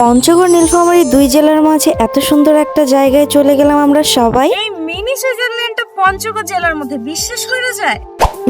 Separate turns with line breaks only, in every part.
পঞ্চগড় নীলফামারী দুই জেলার মাঝে এত সুন্দর একটা জায়গায় চলে গেলাম আমরা সবাই।
এই মিনি সুইজারল্যান্ডটা পঞ্চগড় জেলার মধ্যে, বিশ্বাস করা যায়?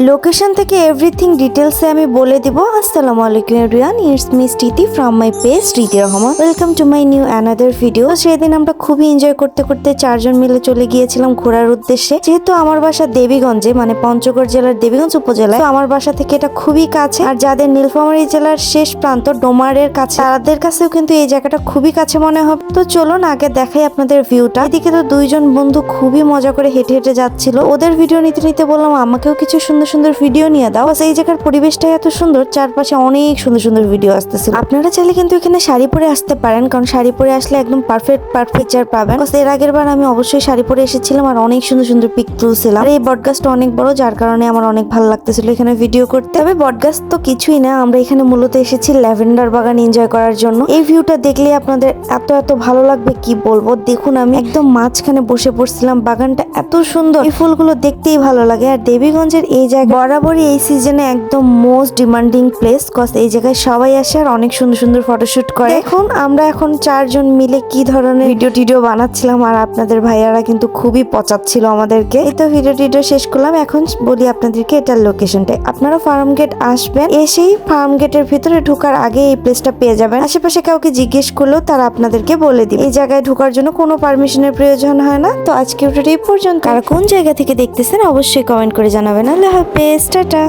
লোকেশন থেকে এভরিথিং ডিটেলসে আমি বলে দিব। আসসালামু আলাইকুম এভরিওয়ান, ইটস মি স্মৃতি ফ্রম মাই পেজ স্মৃতি Rahman. Welcome to my new another video. সেদিন আমরা খুবই এনজয় করতে করতে চারজন মিলে চলে গিয়েছিলাম ঘোরার উদ্দেশ্যে। যেহেতু আমার বাসা দেবীগঞ্জে, মানে পঞ্চগড় জেলার দেবীগঞ্জ উপজেলায়, তো আমার বাসা থেকে এটা খুবই কাছে। আর যাদের নীলফামারী জেলার শেষ প্রান্ত ডোমারের কাছে, তাদের কাছেও কিন্তু এই জায়গাটা খুবই কাছে মনে হবে। তো চলুন আগে দেখাই আপনাদের ভিউটা। এদিকে তো দুইজন বন্ধু খুবই মজা করে হেঁটে হেঁটে যাচ্ছিল। ওদের ভিডিও নিতে নিতে বললাম আমাকেও কিছু সুন্দর সুন্দর ভিডিও নিয়ে দাও। এই জায়গার পরিবেশটাই এত সুন্দর, চারপাশে অনেক সুন্দর সুন্দর ভিডিও আসতেছিল। আপনারা চাইলে কিন্তু এখানে শাড়ি পরে আসতে পারেন, কারণ শাড়ি পরে আসলে একদম পারফেক্ট পিকচার পাবেন। এর আগের বার আমি অবশ্যই শাড়ি পরে এসেছিলাম আর অনেক সুন্দর সুন্দর পিক তুলছিলাম। আর এই বটগাছটা অনেক বড়, যার কারণে আমার অনেক ভালো লাগতেছিল এখানে ভিডিও করতে। তবে বটগাছ তো কিছুই না, আমরা এখানে মূলত এসেছি ল্যাভেন্ডার বাগান এনজয় করার জন্য। এই ভিউটা দেখলে আপনাদের এত এত ভালো লাগবে কি বলবো। দেখুন আমি একদম মাঝখানে বসে পড়ছিলাম, বাগানটা এত সুন্দর, এই ফুলগুলো দেখতেই ভালো লাগে। আর দেবীগঞ্জের এই জায়গা বরাবরই এই সিজনে একদম মোস্ট ডিমান্ডিং প্লেস, কজ এই জায়গায় সবাই আসে আর অনেক সুন্দর সুন্দর ফটোশুট করে। এখন আমরা এখন চারজন মিলে কি ধরনের ভিডিও বানাচ্ছিলাম, আর আপনাদের ভাইয়ারা কিন্তু খুবই পচাচ্ছিল আমাদেরকে। এই তো ভিডিও শেষ করলাম। এখন বলি আপনাদেরকে এটার লোকেশনটা। আপনারা ফার্ম গেট আসবেন, এসেই ফার্ম গেটের ভিতরে ঢোকার আগে এই প্লেসটা পেয়ে যাবেন। আশেপাশে কাউকে জিজ্ঞেস করলেও তারা আপনাদেরকে বলে দিবে। এই জায়গায় ঢোকার জন্য কোনো পারমিশনের প্রয়োজন হয় না। তো আজকে ভিডিওটা এই পর্যন্ত। আর কোন জায়গা থেকে দেখতেছেন অবশ্যই কমেন্ট করে জানাবেন। আল্লাহ হাফেজ, টাটা।